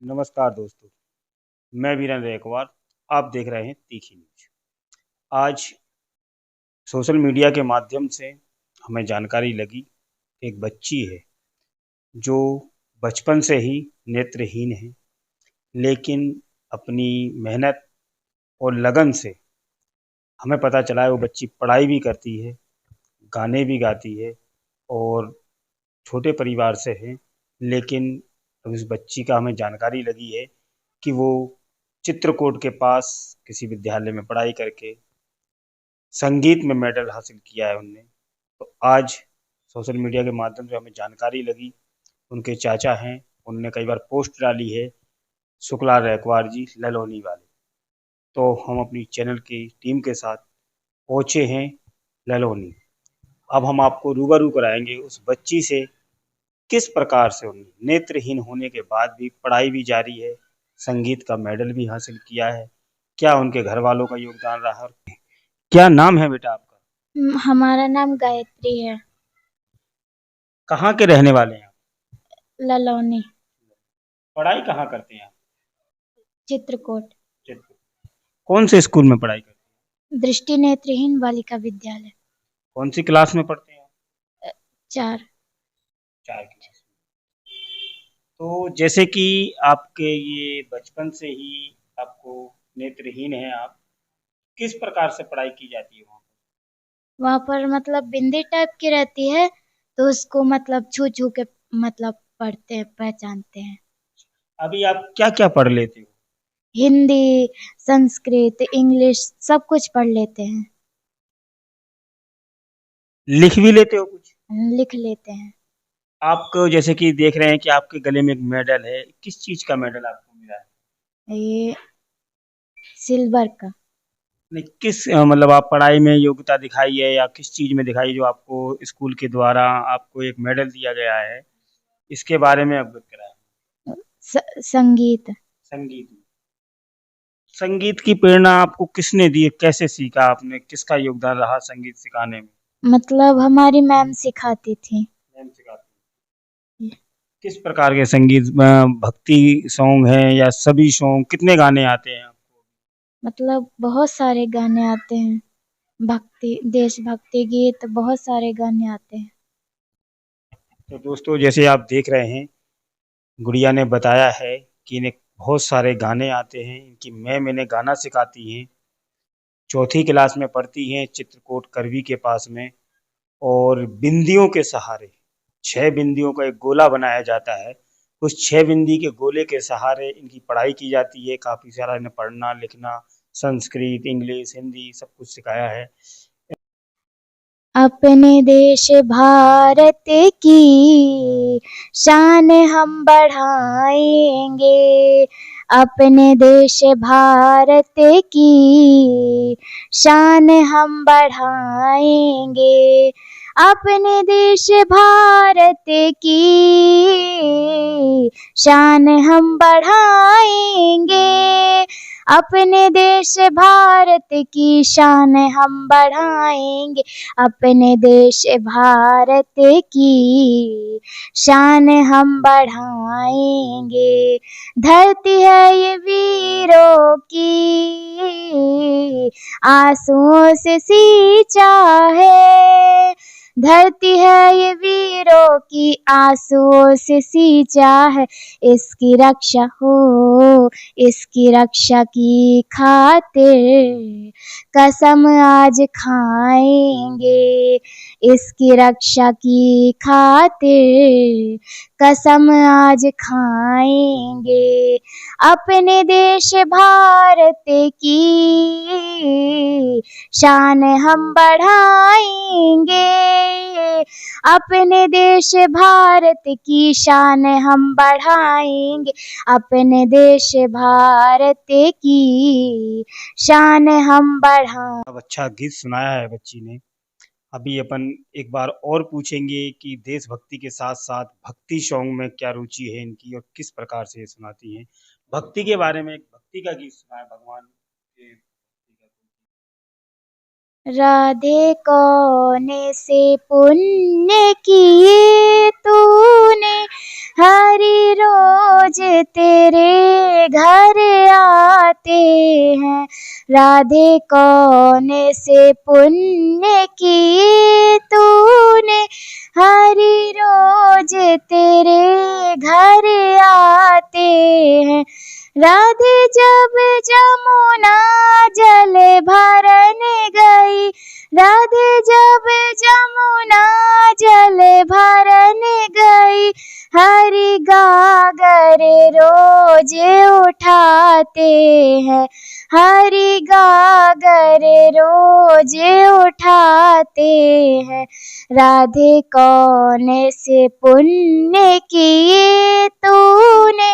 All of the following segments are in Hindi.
नमस्कार दोस्तों, मैं वीरेंद्र एकवार। आप देख रहे हैं तीखी न्यूज। आज सोशल मीडिया के माध्यम से हमें जानकारी लगी, एक बच्ची है जो बचपन से ही नेत्रहीन है, लेकिन अपनी मेहनत और लगन से हमें पता चला है वो बच्ची पढ़ाई भी करती है, गाने भी गाती है और छोटे परिवार से है। लेकिन अब इस बच्ची का हमें जानकारी लगी है कि वो चित्रकूट के पास किसी विद्यालय में पढ़ाई करके संगीत में मेडल हासिल किया है उनने। तो आज सोशल मीडिया के माध्यम से हमें जानकारी लगी, उनके चाचा हैं, उनने कई बार पोस्ट डाली है, शुक्ला रैकवार जी ललोनी वाले। तो हम अपनी चैनल की टीम के साथ पहुंचे हैं ललोनी। अब हम आपको रूबरू कराएंगे उस बच्ची से, किस प्रकार से उन्हें नेत्रहीन होने के बाद भी पढ़ाई भी जारी है, संगीत का मेडल भी हासिल किया है, क्या उनके घर वालों का योगदान रहा और क्या नाम है बेटा आपका? हमारा नाम गायत्री है। कहाँ के रहने वाले हैं आप? ललौनी। पढ़ाई कहाँ करते हैं आप? चित्रकूट। चित्र कौन से स्कूल में पढ़ाई करते हैं? दृष्टि नेत्रहीन बालिका विद्यालय। कौन सी क्लास में पढ़ते हैं आप? 4। 4 क्लास में। तो जैसे कि आपके ये बचपन से ही आपको नेत्रहीन है आप, किस प्रकार से पढ़ाई की जाती है वहाँ वहाँ पर मतलब बिंदी टाइप की रहती है, तो उसको मतलब छू छू के मतलब पढ़ते हैं, पहचानते हैं। पर? अभी आप क्या-क्या पढ़ लेते हो? हिंदी, संस्कृत, इंग्लिश सब कुछ पढ़ लेते हैं। लिख भी लेते हो कुछ? लिख लेते हैं। आपको जैसे कि देख रहे हैं कि आपके गले में एक मेडल है, किस चीज़ का मेडल आपको मिला है? ये सिल्वर का। नहीं, किस मतलब आप पढ़ाई में योग्यता दिखाई है या किस चीज़ में दिखाई जो आपको स्कूल के द्वारा आपको एक मेडल दिया गया है, इसके बारे में अवगत कराएँ? संगीत। संगीत में। संगीत की प्रेरणा आपको किसने दी? कैसे सीखा आपने? किसका योगदान रहा संगीत सिखाने में? मतलब हमारी मैम सिखाती थी। मैम सिखाती हैं। किस प्रकार के संगीत भक्ति सॉन्ग हैं या सभी सॉन्ग? कितने गाने आते हैं आपको? मतलब बहुत सारे गाने आते हैं। भक्ति, देशभक्ति गीत, बहुत सारे गाने आते हैं। तो दोस्तों जैसे आप देख रहे हैं, गुड़िया ने बताया है कि इन्हें बहुत सारे गाने आते हैं। इनकी मैम इन्हें गाना सिखाती हैं। चौथी क्लास में पढ़ती हैं, चित्रकूट करवी के पास में। और बिंदियों के सहारे 6 बिंदियों का एक गोला बनाया जाता है। उस 6 बिंदी के गोले के सहारे इनकी पढ़ाई की जाती है। काफ़ी सारा इन्हें पढ़ना, लिखना, संस्कृत, इंग्लिश, हिंदी सब कुछ सिखाया है। अपने देश भारत की शान हम बढ़ाएंगे। अपने देश भारत की शान हम बढ़ाएंगे। अपने देश भारत की शान हम बढ़ाएंगे। अपने देश भारत की शान हम बढ़ाएंगे। अपने देश भारत की शान हम बढ़ाएंगे। धरती है ये वीरों की आंसुओं से सींचा है। धरती है ये वीरों की आंसुओं से सींचा है। इसकी रक्षा हो, इसकी रक्षा की खातिर कसम आज खाएंगे। इसकी रक्षा की खातिर कसम आज खाएंगे। अपने देश भारत की शान हम बढ़ाएंगे। अपने देश भारत की शान हम बढ़ाएंगे। अपने देश भारत की शान हम बढ़ा। अब अच्छा गीत सुनाया है बच्ची ने। अभी अपन एक बार और पूछेंगे कि देशभक्ति के साथ-साथ भक्ति सॉन्ग में क्या रुचि है इनकी और किस प्रकार से ये सुनाती हैं। भक्ति के बारे में एक भक्ति का गीत सुनाएँ भगवान के भक्ति का। राधे कौन से पुण्य किए तूने, हरि रोज तेरे घर आते हैं। राधे कौन से पुण्य किए तूने, हरि रोज तेरे घर आते हैं। राधे जब जमुना जल भरने गई, राधे जब जमुना जल भरने गई, हरि गागर रोज उठाते हैं। हरि गागर रोज उठाते हैं। राधे कौन से पुण्य किए तूने,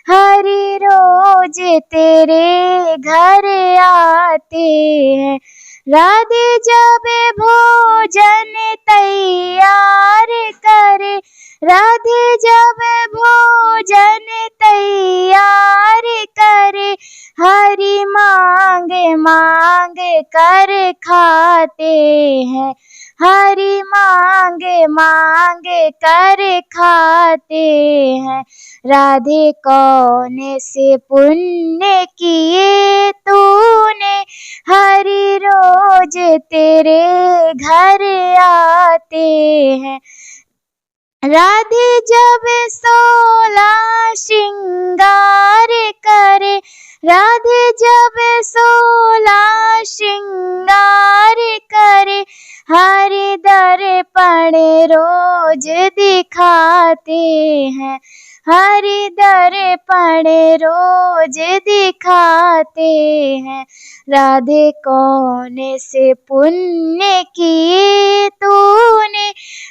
हरि रोज तेरे घर आते हैं। राधे जब भोजन तैयार करे, राधे जब भोजन तैयार करे, हरि मांग मांग कर खाते हैं। हरि मांग मांग कर खाते हैं। राधे कौन से पुण्य किए तूने, हरि रोज तेरे घर आते हैं। राधे जब 16 श्रृंगार करे, राधे जब 16 श्रृंगार करे, हरि दर्पण रोज दिखाते हैं। हरि दर्पण रोज दिखाते हैं। राधे कौन से पुण्य किए तूने,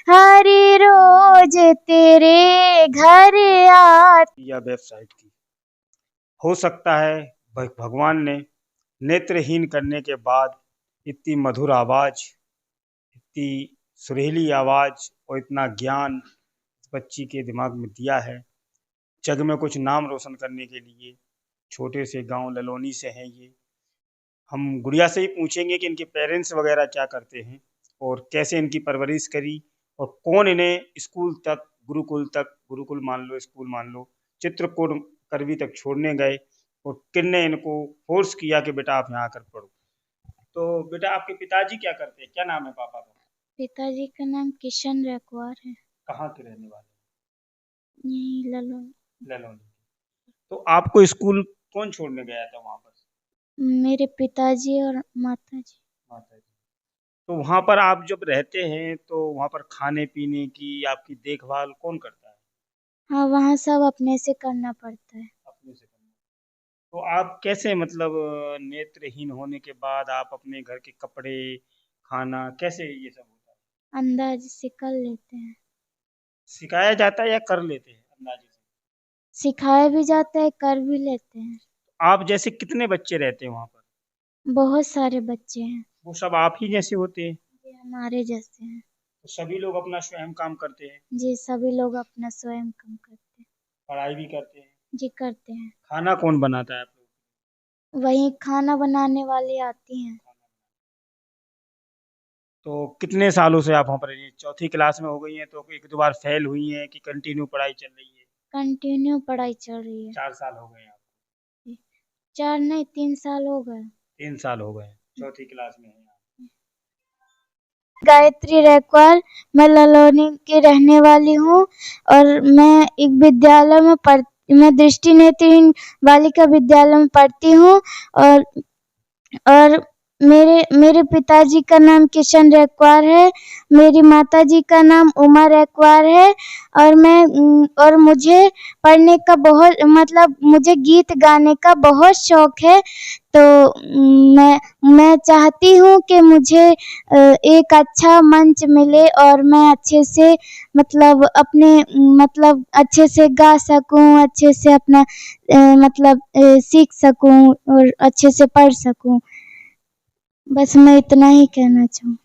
हरि रोज तेरे घर आते। या वेबसाइट की हो सकता है भगवान ने नेत्रहीन करने के बाद इतनी मधुर आवाज, इतनी सुरीली आवाज और इतना ज्ञान इस बच्ची के दिमाग में दिया है। जग में कुछ नाम रोशन करने के लिए छोटे से गांव ललोनी से हैं ये। हम गुड़िया से ही पूछेंगे कि इनके पेरेंट्स वगैरह क्या करते हैं और कैसे इनकी परवरिश करी और कौन इन्हें स्कूल तक, गुरुकुल मान लो, स्कूल मान लो, चित्रकूट करवी तक छोड़ने गए और किन्ने इनको फोर्स किया कि बेटा आप यहाँ आकर पढ़ो। तो बेटा आपके पिताजी क्या करते हैं, क्या नाम है पापा का? पिताजी का नाम किशन रैकवार है। कहाँ के रहने वाले? यही ललोनी। तो आपको स्कूल कौन छोड़ने गया था वहाँ पर? मेरे पिताजी और माताजी। तो वहाँ पर आप जब रहते हैं तो वहाँ पर खाने पीने की आपकी देखभाल कौन करता है? हाँ, वहाँ सब अपने से करना पड़ता है। अपने से करना। तो आप कैसे, मतलब नेत्रहीन होने के बाद आप अपने घर के कपड़े, खाना, कैसे ये सब होता है? अंदाज से कर लेते हैं। सिखाया जाता है या कर लेते हैं अंदाजे से? सिखाया भी जाता है, कर भी लेते हैं। आप जैसे कितने बच्चे रहते हैं वहाँ पर? बहुत सारे बच्चे हैं। वो सब आप ही जैसे होते हैं? जी, हमारे जैसे हैं। तो सभी लोग अपना स्वयं काम करते हैं? जी, सभी लोग अपना स्वयं काम करते हैं। पढ़ाई भी करते हैं? जी, करते हैं। खाना कौन बनाता है आप लोग? वही खाना बनाने वाली आती हैं। तो कितने सालों से आप वहाँ पर रही? चौथी क्लास में हो गई हैं तो एक दो बार फेल हुई हैं कि कंटिन्यू पढ़ाई चल रही है? कंटिन्यू पढ़ाई चल रही है। 4 साल हो गए आपको? 4 नहीं, 3 साल हो गए। 3 साल हो गए, चौथी क्लास में हैं आप। गायत्री रैकवार, मैं ललोनी की रहने वाली हूँ और मैं एक विद्यालय में मैं दृष्टि नेत्रहीन बालिका विद्यालय में पढ़ती हूँ और मेरे पिताजी का नाम किशन रैकवार है। मेरी माताजी का नाम उमा रैकवार है और मुझे पढ़ने का मुझे गीत गाने का बहुत शौक है। तो मैं चाहती हूँ कि मुझे एक अच्छा मंच मिले और मैं अच्छे से अच्छे से गा सकूँ, अच्छे से अपना सीख सकूँ और अच्छे से पढ़ सकूँ। बस मैं इतना ही कहना चाहूँ।